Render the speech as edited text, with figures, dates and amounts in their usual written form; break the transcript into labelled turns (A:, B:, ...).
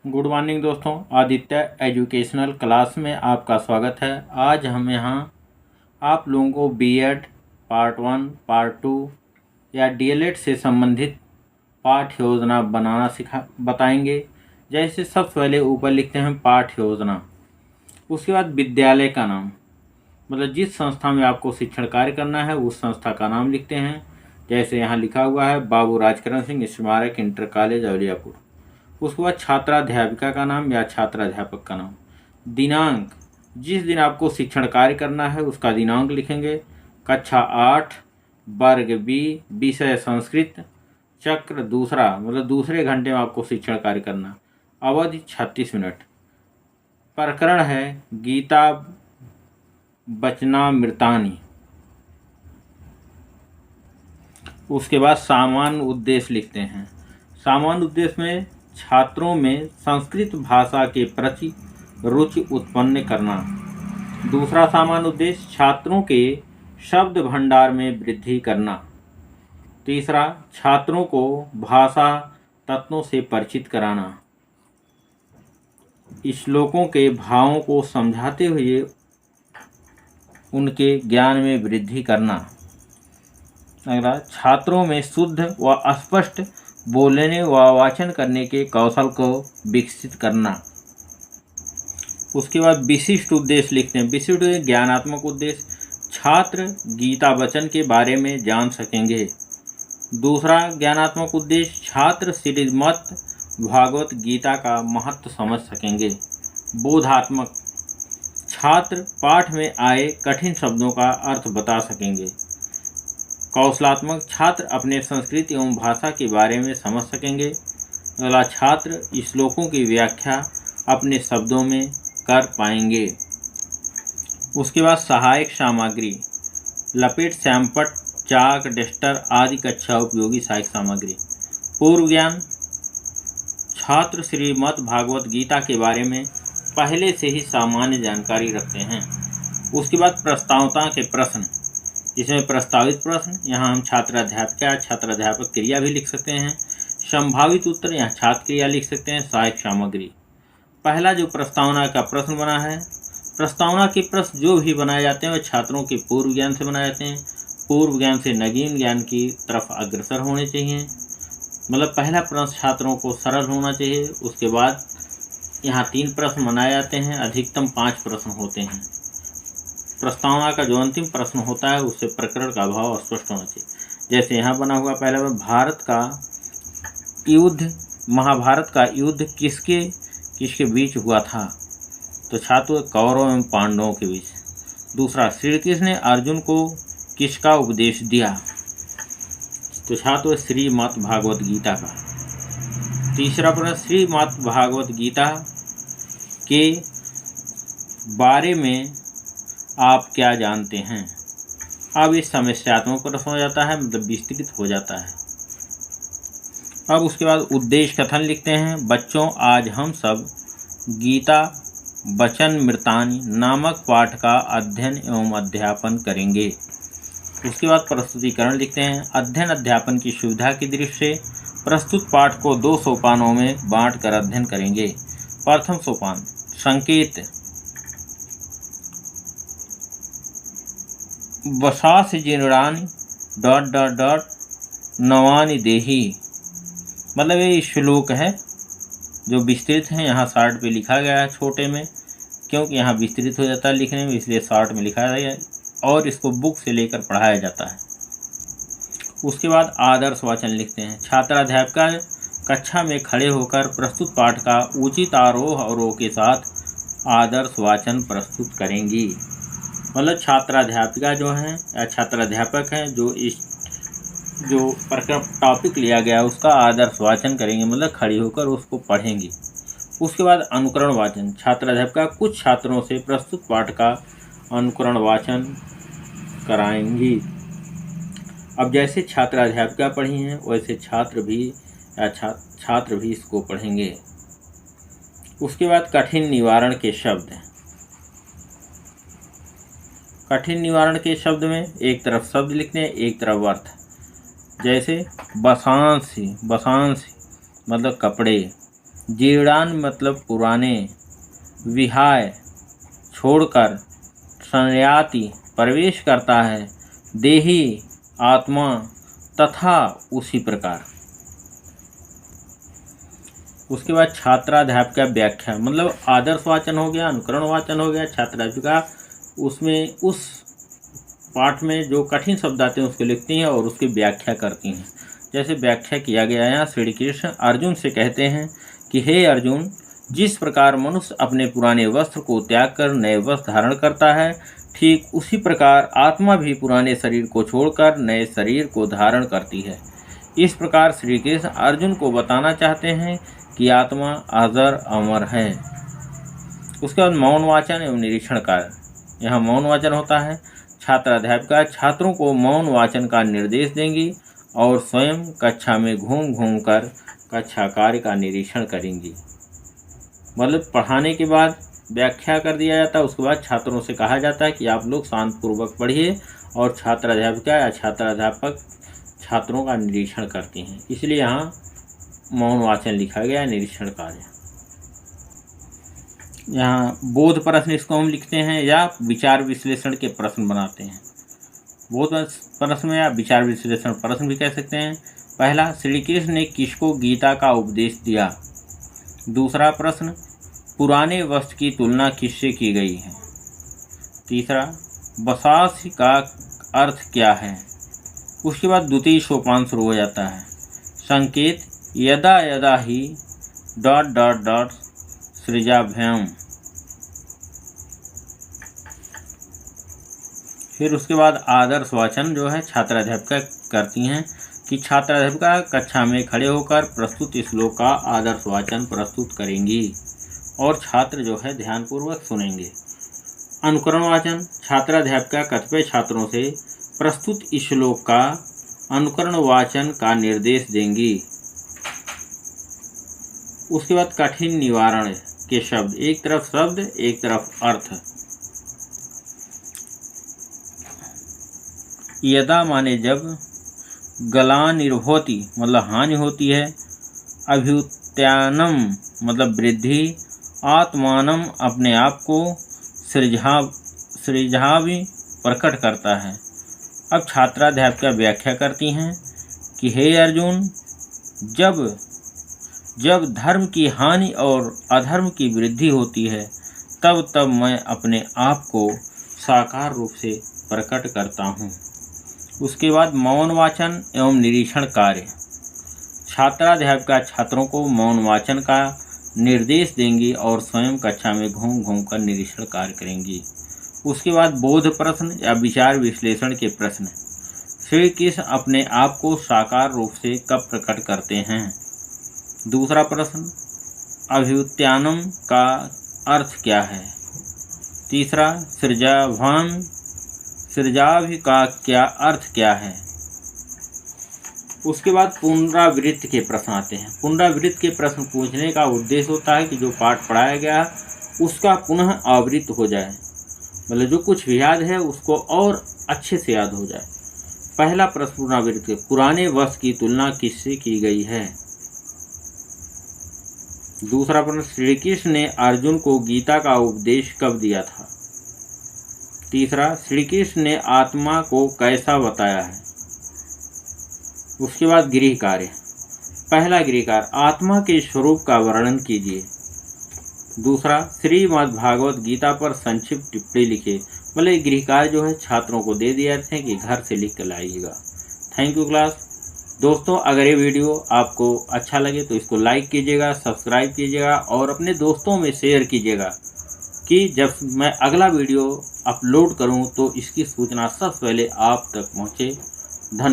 A: Good morning दोस्तों, Aditya educational class में आपका स्वागत है। आज हम यहाँ आप लोगों को बीएड पार्ट 1, पार्ट 2 या डीएलएड से संबंधित पाठ योजना बनाना बताएंगे। जैसे सबसे पहले ऊपर लिखते हैं पाठ योजना, उसके बाद विद्यालय का नाम, मतलब जिस संस्था में आपको शिक्षण कार्य करना है उस संस्था का नाम लिखते हैं। जैसे यहाँ लिखा हुआ है बाबू राजकरण सिंह स्मारक इंटर कॉलेज अलियापुर। उसके बाद छात्राध्यापिका का नाम या छात्राध्यापक का नाम, दिनांक, जिस दिन आपको शिक्षण कार्य करना है उसका दिनांक लिखेंगे। कक्षा 8, वर्ग बी, विषय संस्कृत, चक्र दूसरा, मतलब दूसरे घंटे में आपको शिक्षण कार्य करना, अवधि 36 मिनट, प्रकरण है गीता वचनामृतानि। उसके बाद सामान्य उद्देश्य लिखते हैं। सामान्य उद्देश्य में छात्रों में संस्कृत भाषा के प्रति रुचि उत्पन्न करना। दूसरा सामान्य उद्देश्य छात्रों के शब्द भंडार में वृद्धि करना। तीसरा, छात्रों को भाषा तत्वों से परिचित कराना। श्लोकों के भावों को समझाते हुए उनके ज्ञान में वृद्धि करना। अगला, छात्रों में शुद्ध व स्पष्ट बोलने व वाचन करने के कौशल को विकसित करना। उसके बाद विशिष्ट उद्देश्य लिखते हैं। विशिष्ट उद्देश्य ज्ञानात्मक उद्देश्य, छात्र गीता वचन के बारे में जान सकेंगे। दूसरा ज्ञानात्मक उद्देश्य, छात्र श्रीमद् भागवत गीता का महत्व समझ सकेंगे। बोधात्मक, छात्र पाठ में आए कठिन शब्दों का अर्थ बता सकेंगे। कौशलात्मक, छात्र अपने संस्कृति एवं भाषा के बारे में समझ सकेंगे। अगला, छात्र श्लोकों की व्याख्या अपने शब्दों में कर पाएंगे। उसके बाद सहायक सामग्री, लपेट, सैमपट, चाक, डस्टर आदि कक्षा उपयोगी सहायक सामग्री। पूर्व ज्ञान, छात्र श्रीमद् भागवत गीता के बारे में पहले से ही सामान्य जानकारी रखते हैं। उसके बाद प्रस्तावना के प्रश्न, इसमें प्रस्तावित प्रश्न, यहाँ हम छात्राध्यापिका छात्राध्यापक क्रिया भी लिख सकते हैं। संभावित उत्तर, यहाँ छात्र क्रिया लिख सकते हैं। सहायक सामग्री, पहला जो प्रस्तावना का प्रश्न बना है, प्रस्तावना के प्रश्न जो भी बनाए जाते हैं वह छात्रों के पूर्व ज्ञान से बनाए जाते हैं। पूर्व ज्ञान से नवीन ज्ञान की तरफ अग्रसर होने चाहिए, मतलब पहला प्रश्न छात्रों को सरल होना चाहिए। उसके बाद यहाँ 3 प्रश्न बनाए जाते हैं, अधिकतम 5 प्रश्न होते हैं। प्रस्तावना का जो अंतिम प्रश्न होता है उससे प्रकरण का भाव स्पष्ट होना चाहिए। जैसे यहाँ बना हुआ पहला, महाभारत का युद्ध किसके बीच हुआ था, तो छात्र कौरव एवं पांडवों के बीच। दूसरा, श्री कृष्ण ने अर्जुन को किसका उपदेश दिया, तो छात्र श्रीमद् भागवत गीता का। तीसरा प्रश्न, श्रीमद् भागवत गीता के बारे में आप क्या जानते हैं। अब इस समस्यात्मक प्रश्न हो जाता है, मतलब विस्तृत हो जाता है। अब उसके बाद उद्देश्य कथन लिखते हैं। बच्चों, आज हम सब गीता वचनामृतानि नामक पाठ का अध्ययन एवं अध्यापन करेंगे। उसके बाद प्रस्तुतिकरण लिखते हैं। अध्ययन अध्यापन की सुविधा की दृष्टि से प्रस्तुत पाठ को 2 सोपानों में बांट कर अध्ययन करेंगे। प्रथम सोपान, संकेत, वसास जीर्णानि ... नवानि देहि, मतलब ये श्लोक है जो विस्तृत है। यहाँ शॉर्ट पे लिखा गया है छोटे में, क्योंकि यहाँ विस्तृत हो जाता है लिखने में, इसलिए शॉर्ट में लिखा गया है और इसको बुक से लेकर पढ़ाया जाता है। उसके बाद आदर्श वाचन लिखते हैं। छात्राध्यापिका कक्षा में खड़े होकर प्रस्तुत पाठ का उचित आरोह अवरोह के साथ आदर्श वाचन प्रस्तुत करेंगी। मतलब छात्राध्यापिका जो हैं या छात्राध्यापक हैं जो टॉपिक लिया गया है उसका आदर्श वाचन करेंगे, मतलब खड़ी होकर उसको पढ़ेंगी। उसके बाद अनुकरण वाचन, छात्राध्यापिका कुछ छात्रों से प्रस्तुत पाठ का अनुकरण वाचन कराएंगी। अब जैसे छात्राध्यापिका पढ़ी हैं वैसे छात्र भी इसको पढ़ेंगे। उसके बाद कठिन निवारण के शब्द, कठिन निवारण के शब्द में एक तरफ शब्द लिखते हैं, एक तरफ अर्थ। जैसे बसांसी मतलब कपड़े, जीर्णान मतलब पुराने, विहाय छोड़कर, संयाति प्रवेश करता है, देही आत्मा तथा उसी प्रकार। उसके बाद छात्राध्यापिका व्याख्या मतलब आदर्शवाचन हो गया, अनुकरणवाचन हो गया। छात्राध्यापिका उसमें उस पाठ में जो कठिन शब्द आते हैं उसको लिखती हैं और उसकी व्याख्या करती हैं। जैसे व्याख्या किया गया यहाँ श्री कृष्ण अर्जुन से कहते हैं कि हे अर्जुन, जिस प्रकार मनुष्य अपने पुराने वस्त्र को त्याग कर नए वस्त्र धारण करता है, ठीक उसी प्रकार आत्मा भी पुराने शरीर को छोड़कर नए शरीर को धारण करती है। इस प्रकार श्री कृष्ण अर्जुन को बताना चाहते हैं कि आत्मा अजर अमर है। उसके बाद मौन वाचन एवं निरीक्षण कार्य। यहाँ मौन वाचन होता है। छात्राध्यापिका छात्रों को मौन वाचन का निर्देश देंगी और स्वयं कक्षा में घूम घूम कर कक्षा कार्य का निरीक्षण करेंगी। मतलब पढ़ाने के बाद व्याख्या कर दिया जाता है, उसके बाद छात्रों से कहा जाता है कि आप लोग शांतपूर्वक पढ़िए और छात्राध्यापिका या छात्राध्यापक छात्रों का निरीक्षण करती हैं। इसलिए यहाँ मौन वाचन लिखा गया, निरीक्षण कार्य। यहाँ बोध प्रश्न इसको हम लिखते हैं या विचार विश्लेषण के प्रश्न बनाते हैं। बोध प्रश्न में या विचार विश्लेषण प्रश्न भी कह सकते हैं। पहला, श्री कृष्ण ने किसको गीता का उपदेश दिया? दूसरा प्रश्न, पुराने वस्त्र की तुलना किससे की गई है? तीसरा, बसास का अर्थ क्या है? उसके बाद द्वितीय सोपान शुरू हो जाता है। संकेत, यदा यदा ही ... सृजाभ्याम। फिर उसके बाद आदर्श वाचन जो है छात्राध्यापिका करती हैं कि छात्राध्यापिका कक्षा में खड़े होकर प्रस्तुत श्लोक का आदर्श वाचन प्रस्तुत करेंगी और छात्र जो है ध्यानपूर्वक सुनेंगे। अनुकरण वाचन, छात्राध्यापिका कतिपय छात्रों से प्रस्तुत श्लोक का अनुकरण वाचन का निर्देश देंगी। उसके बाद कठिन निवारण के शब्द, एक तरफ शब्द एक तरफ अर्थ। यदा माने जब, गलानिर्भवति मतलब हानि होती है, अभ्युत्थानम मतलब वृद्धि, आत्मानम अपने आप को, सृजाभि प्रकट करता है। अब छात्राध्यापिका व्याख्या करती हैं कि हे अर्जुन, जब धर्म की हानि और अधर्म की वृद्धि होती है तब तब मैं अपने आप को साकार रूप से प्रकट करता हूँ। उसके बाद मौन वाचन एवं निरीक्षण कार्य। छात्राध्यापिका छात्रों को मौन वाचन का निर्देश देंगी और स्वयं कक्षा में घूम घूम कर निरीक्षण कार्य करेंगी। उसके बाद बोध प्रश्न या विचार विश्लेषण के प्रश्न। श्री कृष्ण अपने आप को साकार रूप से कब प्रकट करते हैं? दूसरा प्रश्न, अभ्युत्थानम का अर्थ क्या है? तीसरा, सृजाभि का क्या अर्थ क्या है? उसके बाद पुनरावृत्ति के प्रश्न आते हैं। पुनरावृत्ति के प्रश्न पूछने का उद्देश्य होता है कि जो पाठ पढ़ाया गया उसका पुनः आवृत्त हो जाए, मतलब जो कुछ भी याद है उसको और अच्छे से याद हो जाए। पहला प्रश्न पुनरावृत्ति, पुराने वस्त्र की तुलना किससे की गई है? दूसरा प्रश्न, श्री कृष्ण ने अर्जुन को गीता का उपदेश कब दिया था? तीसरा, श्री कृष्ण ने आत्मा को कैसा बताया है? उसके बाद गृह कार्य। पहला गृह कार्य, आत्मा के स्वरूप का वर्णन कीजिए। दूसरा, श्रीमद् भागवत गीता पर संक्षिप्त टिप्पणी लिखिए। मतलब गृह कार्य जो है छात्रों को दे दिया थे कि घर से लिख कर लाइएगा। Thank you class. दोस्तों, अगर ये वीडियो आपको अच्छा लगे तो इसको लाइक कीजिएगा, सब्सक्राइब कीजिएगा और अपने दोस्तों में शेयर कीजिएगा कि जब मैं अगला वीडियो अपलोड करूं तो इसकी सूचना सबसे पहले आप तक पहुंचे। धन्यवाद।